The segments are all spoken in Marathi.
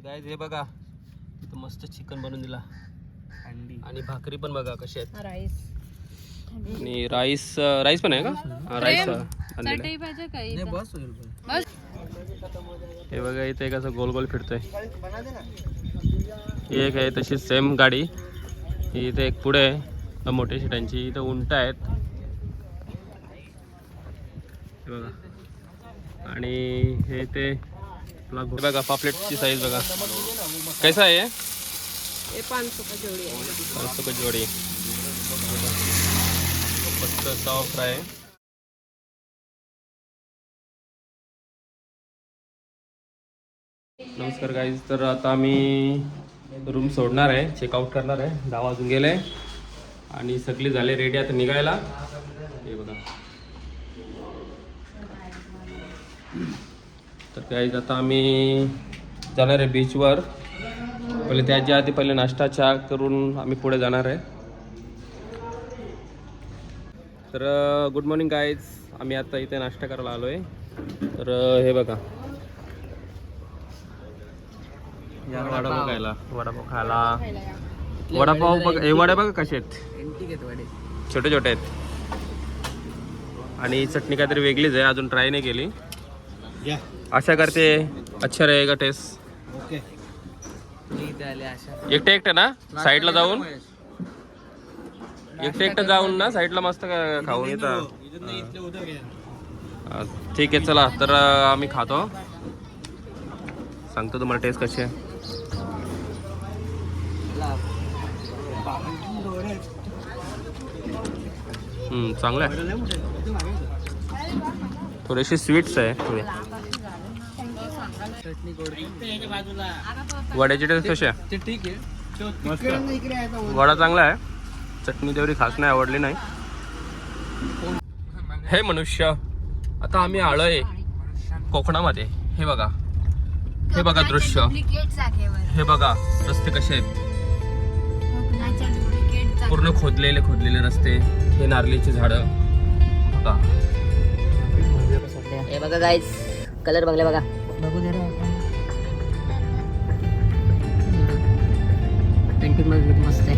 गाईज हे बघा इथं मस्त चिकन बनवून दिला आणि भाकरी पण बघा कशी आहेत. राईस आणि राईस पण आहे का? राईस हे बघा इथे एक असं गोल गोल फिरतोय. एक आहे तशी सेम गाडी ही इथे एक पुढे आहे मोठ्या शिटांची. इथं उंट आहेत हे बघा. आणि हे ते बघा पापलेटची साईज बघा कैसा आहे. 500 का जोडी आहे. 500 का जोडी. मस्त साव फ्राय. नमस्कार गाईज. तर आता आम्ही रूम सोडणार आहे, चेकआउट करणार आहे. 10 वाजून गेले आणि सगळे झाले रेडी आता निघायला. हे बघा. तर गाईज आता आम्ही जाणार आहे बीचवर. पहिले त्याच्या आधी पहिले नाश्ता चहा करून आम्ही पुढे जाणार आहे. तर गुड मॉर्निंग गाईज. आम्ही आता इथे नाश्ता करायला आलो आहे. तर हे बघा वडापाव खायला. वडापाव बघ. हे वडे बघा कसे आहेत, छोटे छोटे आहेत. आणि चटणी काहीतरी वेगळीच आहे, अजून ट्राय नाही केली. आशा करते अच्छा रहेगा टेस्ट. एकटे एकटे ना साईडला जाऊन एकटे जाऊन ना साईडला मस्त खाऊन येतं. ठीक आहे चला. तर आम्ही खातो, सांगतो तुम्हाला टेस्ट कशी आहे. चांगलं आहे. थोडेसे स्वीट्स आहे थोडे. वड्याची टेस्ट कशी आहे? ठीक आहे. वडा चांगला आहे, चटणी तेवढी खास नाही आवडली नाही. हे मनुष्य आता आम्ही आलोय कोकणामध्ये. हे बघा, हे बघा दृश्य. हे बघा रस्ते कसे आहेत, पूर्ण खोदलेले रस्ते. हे नारळीची झाडं बघा. हे बघा गाईज कलर बघले बघा. बघू दे पेंटिंग मध्ये मस्त आहे.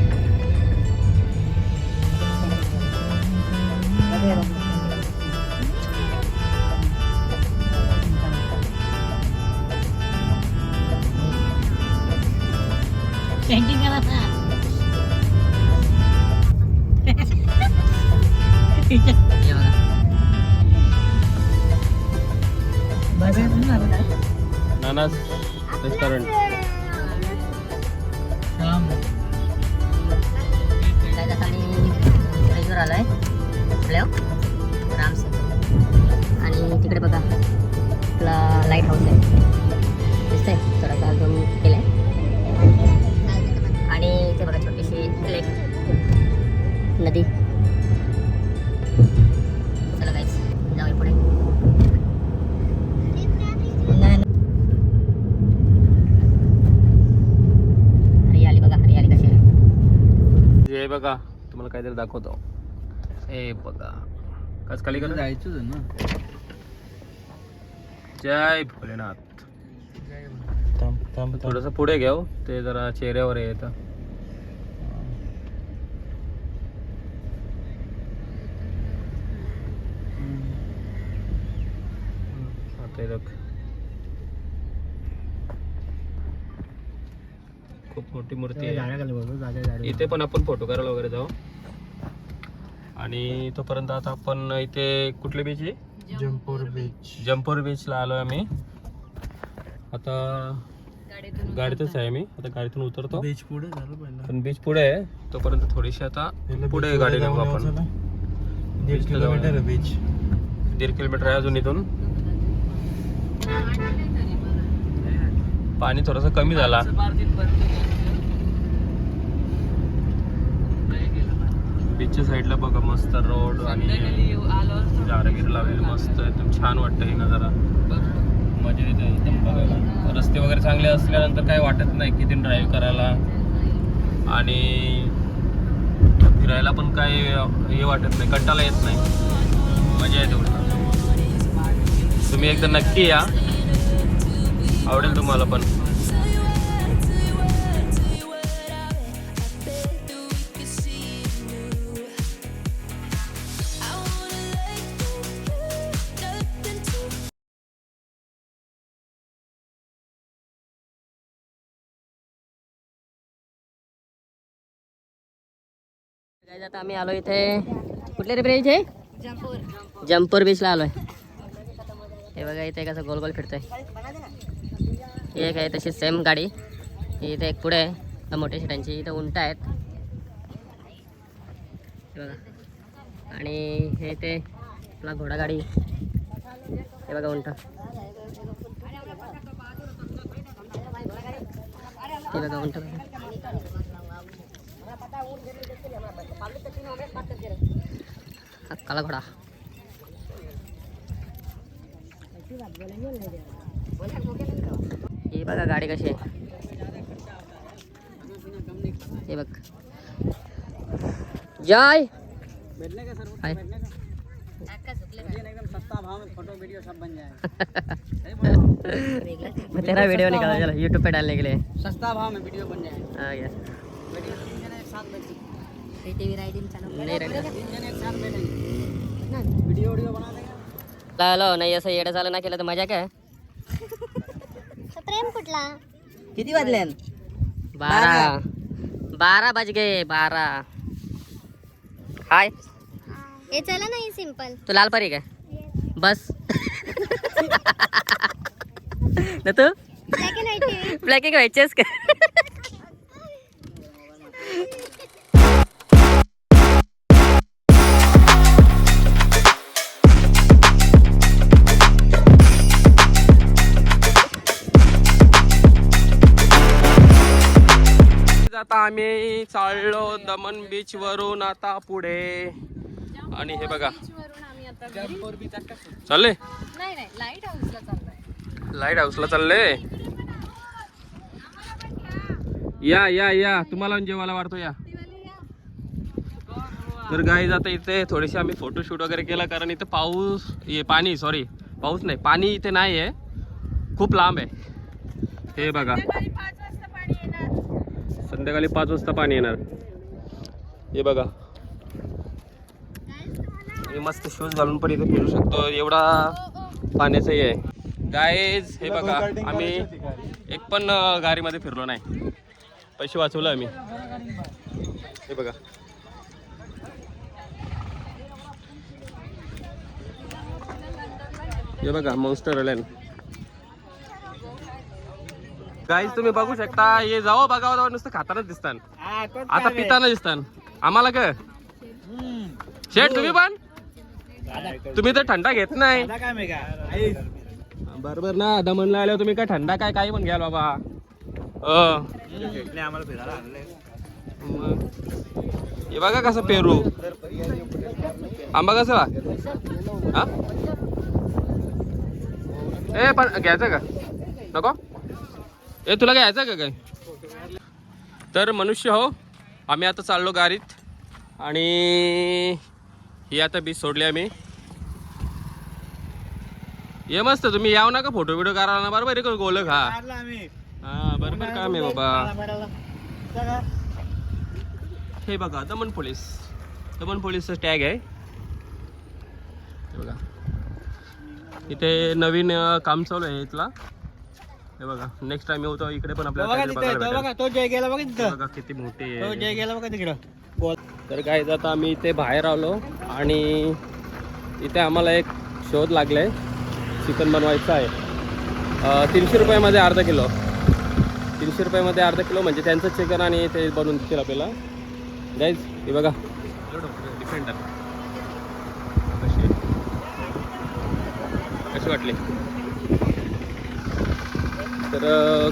पेंटिंग करा ना. नानास रेस्टॉरंट. आलाय रामसर. आणि तिकडे बघा आपला लाईट हाऊस आहे, दिसतंय थोडासा झूम केलाय. आणि इथे बघा छोटीशी लेक, नदी. चला गाईस जाऊया पुढे. हरियाली बघा, हरियाली कशी आहे. हे बघा तुम्हाला काहीतरी दाखवतो. हे बघा कस खाली करून जायचं ना. जय भोलेनाथ. थोडस पुढे घेऊ, ते जरा चेहऱ्यावर येत. खूप मोठी मूर्ती आहे. इथे पण आपण फोटो करायला वगैरे जाऊ. आणि तोपर्यंत आता आपण इथे कुठले बीच आहे? जम्पोर बीचला आलोय आम्ही. आता गाडीतच आहे मी. आता गाडीतून उतरतो. बीच पुढे झालं पहिला, पण बीच पुढे आहे. तोपर्यंत थोडीशी आता पुढे गाडी लावू आपण. 1.5 किलोमीटर बीच. 1.5 किलोमीटर आहे अजून इथून. पाणी थोडंसं कमी झाला. बीचच्या साईडला बघा मस्त रोड आणि झाडं लावलेली मस्त एकदम छान वाटतं. हे नजारा मजा येते एकदम बघायला. रस्ते वगैरे चांगले असल्यानंतर काही वाटत नाही किती ड्राईव्ह करायला. आणि फिरायला पण काही हे वाटत नाही, कंटाळा येत नाही, मजा येते उलट. तुम्ही एकदा नक्की या, आवडेल तुम्हाला पण. काय आता आम्ही आलो इथे कुठले रे ब्रिज आहे जम्पूर बीचला आलोय. हे बघा इथे कसं गोल गोल फिरतोय. एक आहे तशी सेम गाडी इथे एक पुढे आहे मोठ्या शिटांची इथं उंट आहेत हे बघा. आणि हे ते आपला घोडा गाडी हे बघा उंट ते बघा उंट काला घोडा. ही बघा गाडी कशी आहे हे बघ. जय हाय. तेरा वीडियो निकाला चलो यूट्यूब पे डालने के लिए. सस्ता भाव में वीडियो बन जाए. हाँ यस. वीडियो बना देंगे. हॅलो नाही असं येडं झालं ना केलं तर मजा काय. प्रेम कुठला किती वाजले? 12 बज गए 12. हाय हे चला नाही सिंपल तू लाल परी काय बस ना तू black and white black and व्हाईटचेस का. आता आम्ही चाललो दमन बीच वरून आता पुढे. आणि हे बघा चालले लाईट हाऊसला चालले. या या या तुम्हाला जेवायला वाढतो या. तर गाईज आता इथे थोडेसे आम्ही फोटोशूट वगैरे केला कारण इथे पाणी पाऊस नाही पाणी इथे नाही आहे खूप लांब आहे. हे बघा संध्याकाळी 5 वाजता पाणी येणार. हे बघा आणि मस्त शूज घालून पण इथे फिरू शकतो एवढा पाण्याचं हे आहे. गाईज हे बघा आम्ही एक पण गाडीमध्ये फिरलो नाही पैसे वाचवलं आम्ही. हे बघा हे बघा मॉन्स्टर आयलँड. गाईज तुम्ही बघू शकता हे जाऊ बघावं नुसतं खातानाच दिसतात आता पिताना दिसतात आम्हाला काय. शेठ तुम्ही पण तुम्ही तर थंडा घेत नाही बरोबर ना. दमनला आल्यावर तुम्ही काय थंडा काय काही पण घ्याल बाबा. हे बघा कसं पेरू आंबा कसा हा ए पण घ्यायचं का नको ए तुला घ्यायचं का काय. तर मनुष्य हो आम्ही आता चाललो गाडीत आणि ही आता बीच सोडली आम्ही. ये मस्त तुम्ही याव ना का फोटो बिटो करा ना बरोबर आहे गोल खा. हा बरोबर काम आहे बाबा. हे बघा दमन पोलीसचं टॅग आहे हे बघा. इथे नवीन काम चालू आहे इथला. हे बघा नेक्स्ट टाइम येऊ इकडे पण आपल्याला तो जय गेला बघा तिथं. बघा किती मोठी तो आहे. जय गेला बघा तिकडं. तर काय आता आम्ही इथे बाहेर आलो आणि इथे आम्हाला एक शोध लागलाय चिकन बनवायचं आहे. 300 रुपयामध्ये अर्धा किलो. 300 रुपयामध्ये अर्धा किलो म्हणजे त्यांचं चिकन आणि ते बनवून देतील आपल्याला. गाईज हे बघा डिफेंडर कशी वाटली. तर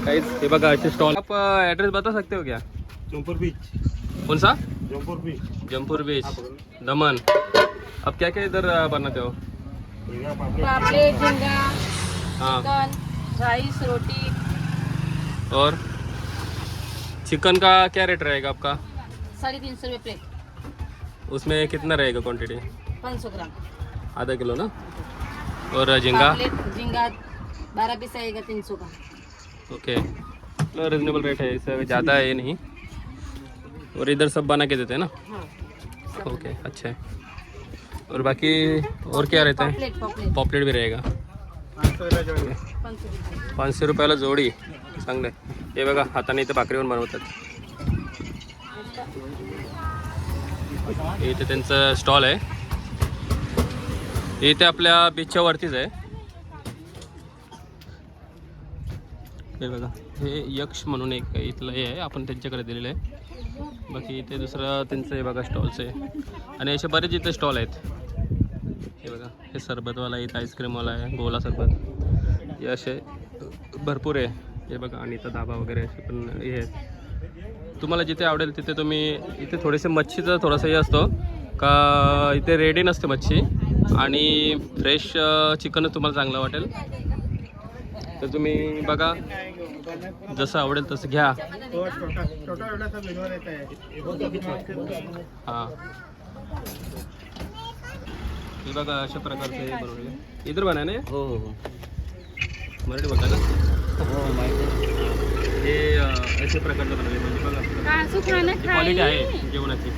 काहीच हे बघा अच्छे स्टॉल. आप एड्रेस बता सकते हो क्या. जम्पूर बीच. कौन सा. जम्पूर बीच दमन. अब क्या क्या इधर बनाते हो. पापलेट झींगा हाँ चिकन राइस रोटी. और चिकन का क्या रेट रहेगा आपका. 350 रुपये प्लेट. उसमें कितना रहेगा क्वांटिटी. 500 ग्राम. आधा किलो ना. और झींगा. पापलेट झींगा 12 पीस आएगा 300 का. ओके रिजनेबल रेट है इससे ज़्यादा है नहीं. और इधर सब बना के देते हैं ना. हाँ ओके अच्छा है. और बाकी और क्या रहता है. पॉपलेट भी रहेगा. 500 रुपयाला जोडी चांगलं आहे. हे बघा हाताने इथे भाकरीवर बनवतात. इथे त्यांचं स्टॉल आहे. इथे आपल्या बीचच्या वरतीच आहे. हे बघा, हे यक्ष म्हणून एक इथलं हे आहे, आपण त्यांच्याकडे दिलेलं आहे. बाकी इथे दुसरं त्यांचं हे बघा स्टॉल्स आहे. आणि असे बरेच इथे स्टॉल आहेत. हे बघा, हे सरबतवाला आहे, इथं आईस्क्रीमवाला आहे, गोला सरबत, हे असे भरपूर आहे. हे बघा, आणि इथं धाबा वगैरे असे पण हे आहेत. तुम्हाला जिथे आवडेल तिथे तुम्ही, इथे थोडेसे मच्छीचं थोडंसं हे असतो का, इथे रेडी नसते मच्छी आणि फ्रेश चिकन तुम्हाला चांगलं वाटेल तर तुम्ही बघा, जसं आवडेल तसं घ्या. हां, हे बघा अशा प्रकारचे बनवले. इधर बना ना. हो हो हो, मराठी बोलता का? हो माहिती. हे अशा प्रकारचं बनवले, म्हणजे बघा क्वालिटी आहे जेवणाची.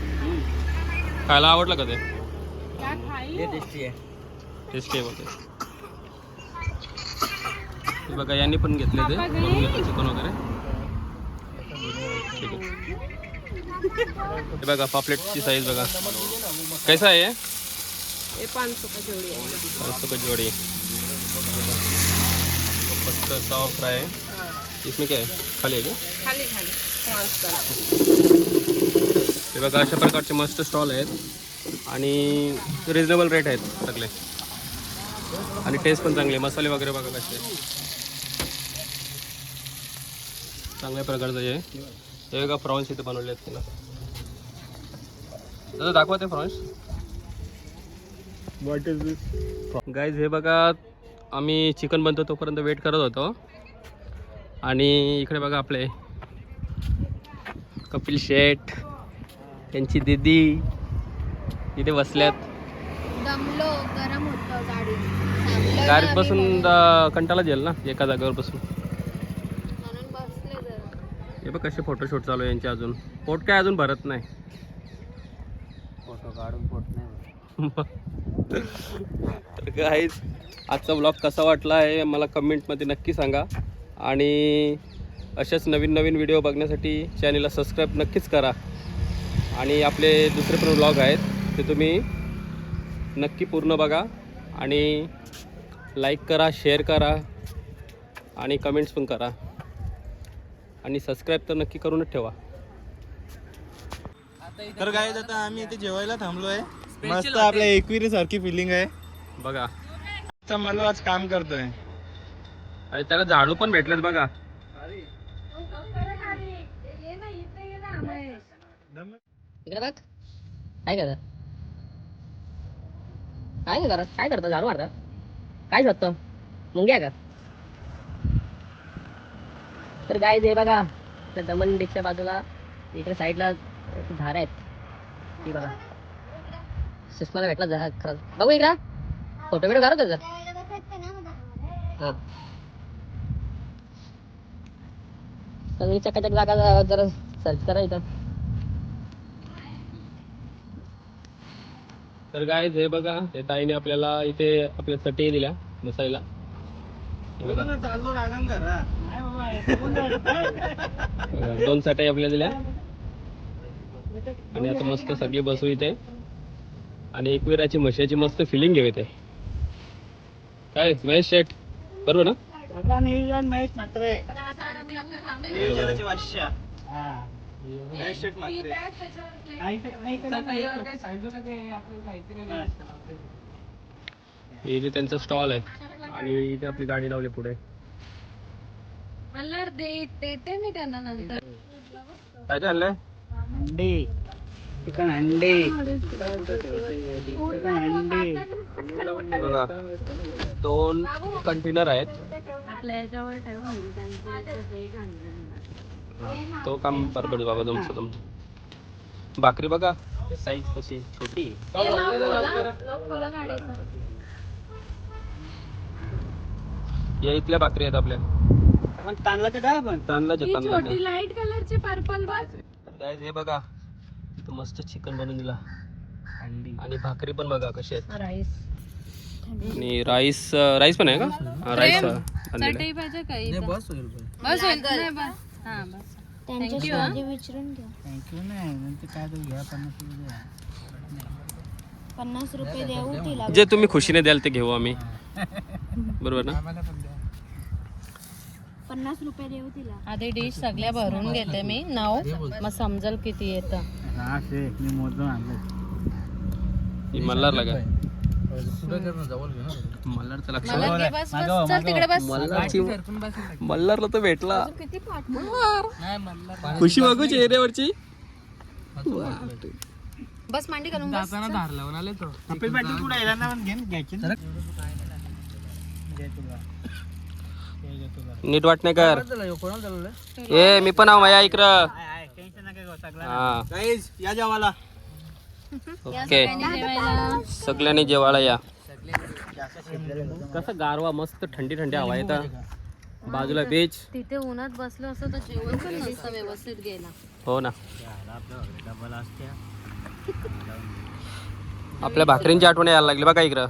खायला आवडलं का ते? टेस्टी आहे, टेस्टी आहे बोलते. हे बघा, यांनी पण घेतले ते बनवून घेतलं चिकन वगैरे. ठीक आहे. हे बघा पापलेटची साईज बघा कैसा आहे. ये 500 का जोड़ी है. 500 का जोड़ी. मस्त साव फ्राई है. इसमें क्या है, खाली आहे का? खाली खाली हे बघा, अशा प्रकारचे मस्त स्टॉल आहेत आणि रिजनेबल रेट आहेत सगळे. आणि टेस्ट पण चांगले, मसाले वगैरे बघा कसे चांगल्या प्रकारचं आहे. हे बघा प्रॉन्स इथे बनवले आहेत तिला. दादा दाखवा ते prawns. What is this? Guys हे बघा, आम्ही चिकन बनतो तोपर्यंत वेट करत होतो. आणि इकडे बघा आपले कपिल शेठ, त्यांची दीदी इथे बसल्यात. दमलो, गरम होतं गाडी. गाडीत बसून कंटाळा येईल ना एका जागेवर बसून. म्हणून बसले जरा. हे बघ कसे फोटोशूट चालू आहे यांचे. अजून पोट काय अजून भरत नाही. फोटो काढून पोट नाही. तर गाईज आजचा ब्लॉग कसा वाटला आहे मला कमेंटमध्ये नक्की सांगा. आणि अशाच नवीन नवीन व्हिडिओ बघण्यासाठी चॅनलला सबस्क्राईब नक्कीच करा. आणि आपले दुसरे पण ब्लॉग आहेत ते तुम्ही नक्की पूर्ण बघा. आणि लाईक करा, शेअर करा आणि कमेंट्स पण करा. आणि सबस्क्राईब तर नक्की करूनच ठेवा. तर काय आता आम्ही इथे जेवायला थांबलो आहे. मस्त आपल्या एकविरी सारखी फिलिंग आहे बघा. मला आज काम करतोय आणि त्याला झाडू पण भेटलेत बघा. इकडे बघ, काय करता, काय करता, काय करता, झाडू मारता, काय शोधतो, मुंग्या का? तर गाईज हे बघा, त्या दमन बीचच्या बाजूला इकडे साईडला झाड आहेत. ती बघा, सुषमाला भेटला झाड खरंच. बघू इकडं, फोटो बिटो काढू त्याचा. हां, सगळी चकाचक जागा जरा सर्च करा इथं. तर गाईज हे बघा, ते ताईने आपल्याला इथे आपल्या चटई दिल्या बसायला. हे बघा. बघा, 2 चटई आपल्याला दिल्या. आणि आता मस्त सगळे बसू इथे आणि एकविराची म्हशीची मस्त फिलिंग घेऊ इथे. काय महेश शेठ बरोबर ना? इथे त्यांचा स्टॉल आहे आणि इथे आपली गाडी लावली पुढे. देते मी त्यांना नंतर. काय चाललंय? अंडे, चिकन अंडे, बघा 2 कंटेनर आहेत. तो काम बरोबर बाबा तुमचं. भाकरी बघा साईज कशी छोटी. या इथल्या भाकरी आहेत आपल्या. तांदळाचे लाईट कलरचे पर्पल हे बघा, इथं मस्त चिकन बनवून दिला. आणि भाकरी पण बघा कशी आहेत. आणि राईस पण आहे का? राईस चटई पाहिजे काही. बस होईल. बस होईल. त्यांच्याशी आधी विचारून घ्या. थँक्यू नाही नंतर काय तर घ्या 50 रुपये. 50 रुपये देऊ तिला. जे तुम्ही खुशीने द्याल ते घेऊ आम्ही, बरोबर ना? 50 रुपये देऊ तिला. आधी डिश सगळ्या भरून घेते मी 9, मग समजल किती येतं. मल्हारला काय मल्हारचं लक्ष मला घे, बस बस चल तिकडे बस. मल्हारला तर भेटला. खुशी बघू चेहऱ्यावरची. बस मांडी घालून बस. नीट वाट नाही कर. ए मी पण आहो माया इकडं. हा या जेवायला. ओके सगळ्यांनी जेवायला या. कसं गारवा मस्त थंडी थंडी हवा येतं. बाजूला बीच. तिथे उन्हात बसलो असं तर जेवण पण नसतं व्यवस्थित गेला. हो ना. आपल्या भाकरींची आठवण यायला लागली बघा इकडं.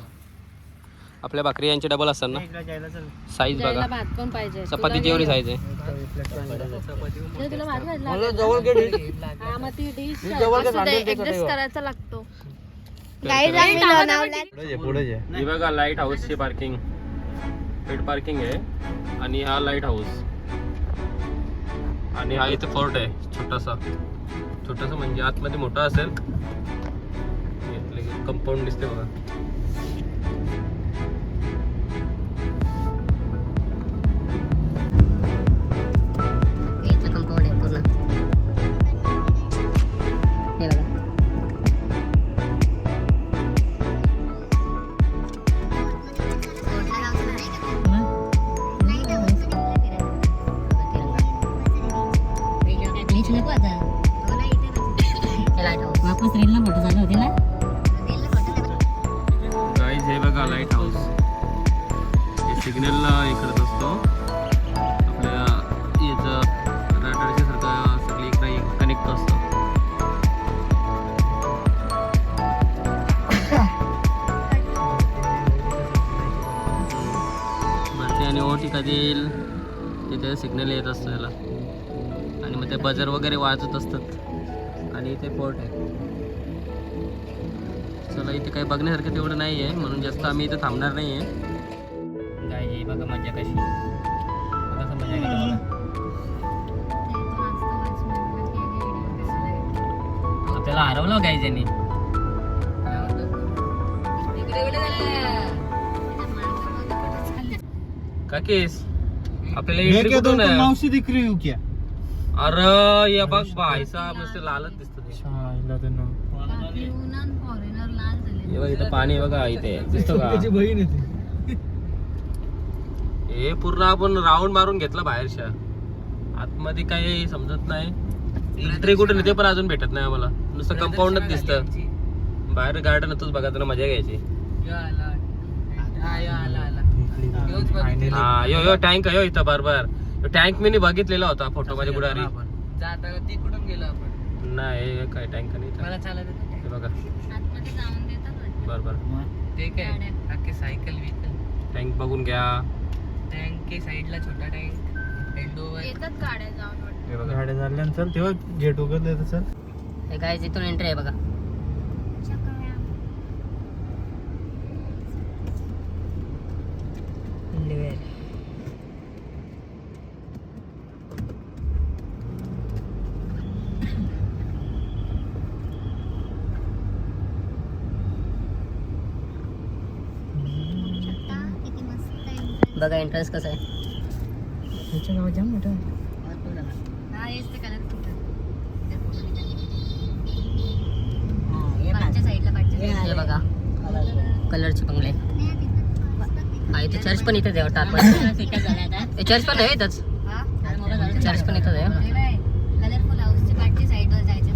आपल्या भाकरी यांची डबल असतात ना साईज बघा. द्यायला भात पण पाहिजे. चपाती जेवढी साईज आहे. तुला भात घातला. हा मग ती डिश ऍडजस्ट करायचा लागतो. ही बघा लाईट हाऊसची पार्किंग. पेड पार्किंग आहे आणि हा लाईट हाऊस आणि हा इथे फोर्ट आहे छोटासा. छोटासा म्हणजे आतमध्ये मोठा असेल. कंपाऊंड दिसते बघा. कंपाऊंड आहे पूर्ण. हे बघा वापस रेलला फोटो झाले होते ना. गाईज हे बघा लाईट हाऊस. हे सिग्नलला हे करत असतो. आपल्या याचं रडारच्या सारखं सगळी इकडे कनेक्ट असतं. वरती आणि ओटी कधी येईल तिथे सिग्नल येत असतं याला आणि मग ते बजर वगैरे वाजत असतात. आणि इथे पोर्ट आहे. चला इथे काही बघण्यासारखं तेवढं नाही आहे म्हणून जास्त आम्ही इथे थांबणार नाही आहे. काय हे बघा मजा कशी. कसं मजा घेतो आपल्याला हरवलं काय त्यांनी. काकीस आपल्याला entry कुठून आहे? मावशी दिख रही हूँ क्या? अरे या बघ भाईसा मस्त लालच दिसतो. हे बघ इथं पाणी आहे बघा इथे दिसतो का? बहीण आहे. हे पूर्ण आपण राऊंड मारून घेतला बाहेरच्या. आतमध्ये काही समजत नाही. एंट्री कुठे ते पण अजून भेटत नाही आम्हाला. नुसतं कंपाऊंडच दिसतं. बाहेर गार्डन होतच बघा त्यांना मजा घ्यायची. हा यो यो टँक आहे इथं बरोबर. टँक मी बघितलेला होता फोटो मध्ये बुडारी. नाही काय टँक नाही हे बघा बरोबर. टँक बघून घ्या. टँक साईडला छोटा टँक. येतात गाड्या जाऊन वाटतं. हे बघा गाड्या झाल्यानंतर तेव्हा गेट उघडलं सर. हे काय इथून एंट्री आहे बघा. बघा एंट्रन्स कसं आहे. हे बघा कलरचे बंगले. हा इथे चर्च पण इथेच आहे वाटतं. चर्च पण आहे इथंच. चर्च पण इथंच आहे. कलरफुल हाऊसची पाठची साईडवर जायचं.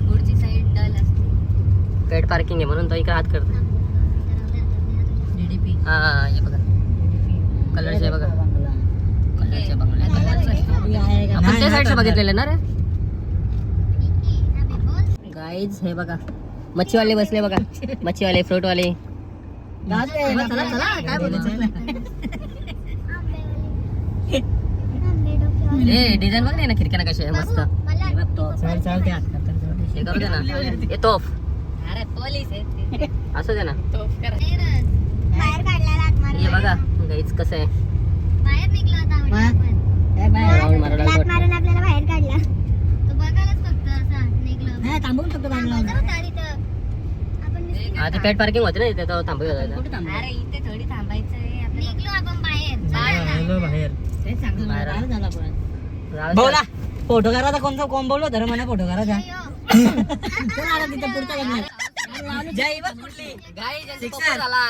पुढची साईड डल असते. पेड पार्किंग आहे म्हणून तो इकडे हात करतो. हा हे बघा कलरचे बघा. कलरचे बंगले. आपण त्या साईडचे बघितलेले ना रे गाईज. हे बघा मच्छीवाले बसले बघा. मच्छीवाले फ्रूटवाले. काय बोलायचं. डिझाईन बघ ना खिडक्याना कशी आहे मस्त. हे करू दे ना हे तोफ अरे पोलीस आहेत ते. असू दे ना बाहेर काढला लाट मारून. हे बघा गाईच कसं आहे बाहेर निघला होता म्हणजे आपण. राऊंड मारायला लाट मारून आपल्याला बाहेर काढला. तू बघायलाच फक्त असा निघलो. हा थांबून फक्त बांधला होता. थांबायचं होतं तिथं. आपण नुसतं- हा ते पेट पार्किंग होते ना इथे तो थांबू होता अरे इथे थोडी थांबायचंय. निघलो आपण बाहेर. बाहेर बाहेर ते चांगलं बाहेर बरं झालं पण. जाऊ दे. बोला फोटो करायचा कोणता कोण बोललो धर म्हणा फोटो करायचा. कोण आला तिथं पुढचा करणार जय बघ कुठली गाई ज्यांचा शिक्षण. पोपट झाला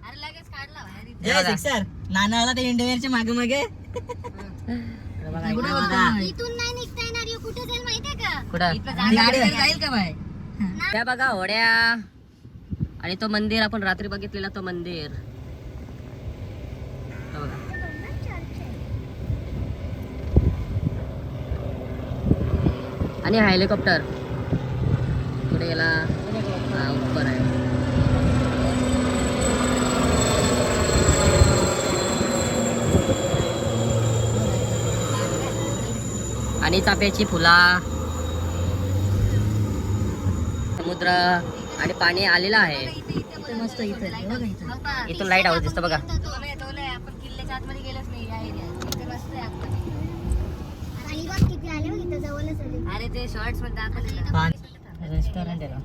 अरे लगेच काढला बाहेर. जय सिक्सर नाना आला ते इंडियनच्या मागे मागे कुठे बघता? इथून नाही निघता येणार. ह्यो कुठे जाईल माहितीये का? कुठं ती गाडी जाईल का बाय त्या बघा होड्या आणि तो मंदिर आपण रात्री बघितलेला तो मंदिर तो बघा. आणि हेलिकॉप्टर कुठे गेला हा उपर आहे आणि चाफ्याची फुला समुद्र आणि पाणी आलेलं आहे मस्त इथं बघा इथं. हो का? इथून लाईट हाऊस दिसतं बघा. तोले आपण किल्ल्याच्या आतमध्ये गेलोच नाही या एरियात. इथे मस्त आहे आतमध्ये. अरे ते शॉर्ट्स मध्ये दाखवलेलं. रेस्टॉरंट आहे का?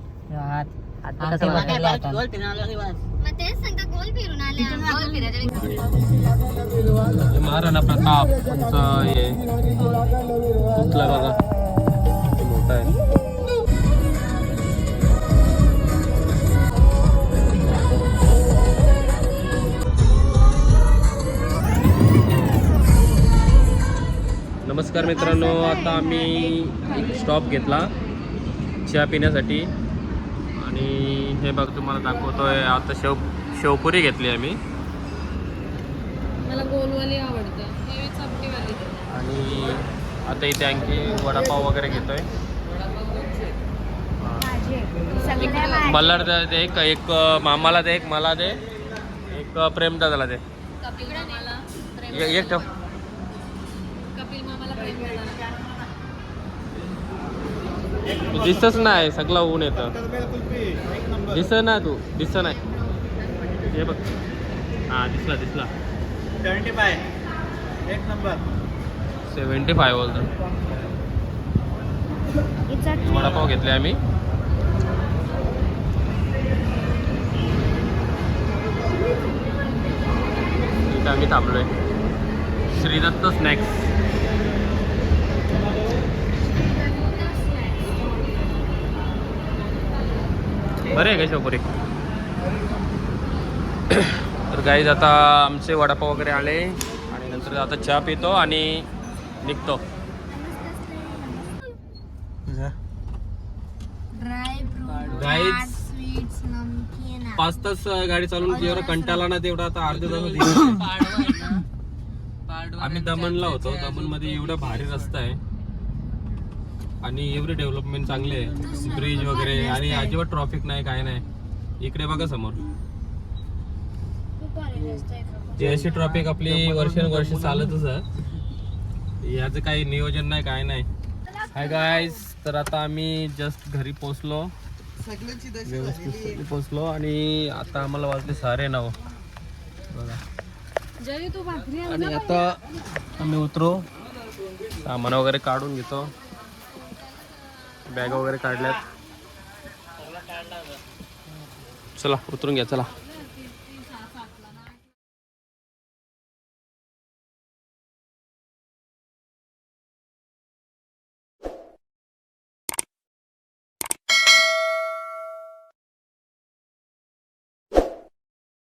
हात हात बघ कसं वाटलं आता. मग तेच सांगता गोल फिरून आले. गोल फिरायच्या महाराणा प्रताप यांचं हे पुतळा बघा किती मोठा आहे. नमस्कार मित्रांनो, आता आम्ही एक स्टॉप घेतला चहा पिण्यासाठी आणि हे बघ तुम्हाला दाखवतोय. आता शेवपुरी घेतली आम्ही मला गोलवाली आवडतं, हे चपटीवाली. आणि आता इथे आणखी वडापाव वगैरे घेतोय. मला दे एक मामाला दे, एक मला दे, एक प्रेम दादाला दे. कपिल मामाला प्रेम, एक ठेव. कपिल मामाला प्रेम मिळालं. तू दिसतच नाही, सगळं ऊन येतं. दिस ना तू, दिसत नाही. हे बघ, हा दिसला 75 एक नंबर 75 बोलतो. वडापाव घेतले आम्ही. इथे आम्ही थांबलोय. श्रीदत्त स्नॅक्स. बरे आहे का शेवपुरी? तर गाईज आता आमचे वडापाव वगैरे आले आणि नंतर आता चहा पितो आणि निघतो. ड्राय गाईज स्वीट्स नमकीन 5 तास गाडी चालवून जेवढा कंटाळा ना तेवढा आता अर्ध्या तासात. आम्ही दमणला होतो. दमण मध्ये एवढा भारी रस्ता आहे आणि एवढे डेव्हलपमेंट चांगले आहे, ब्रिज वगैरे, आणि अजिबात ट्रॉफिक नाही, काय नाही. इकडे बघा समोर जी अशी ट्रॉफिक आपली वर्षानुवर्ष चालतच आहे. याचं काही नियोजन नाही, काय नाही. हाय गाईज, तर आता आम्ही जस्ट घरी पोचलो, व्यवस्थित पोचलो आणि आता आम्हाला वाजले 9:30 बघा. जय तू भाकरी आण. आणि आता आम्ही उतरू, सामान वगैरे काढून घेतो, बॅग वगैरे काढल्यात. चला उतरून घ्या, चला.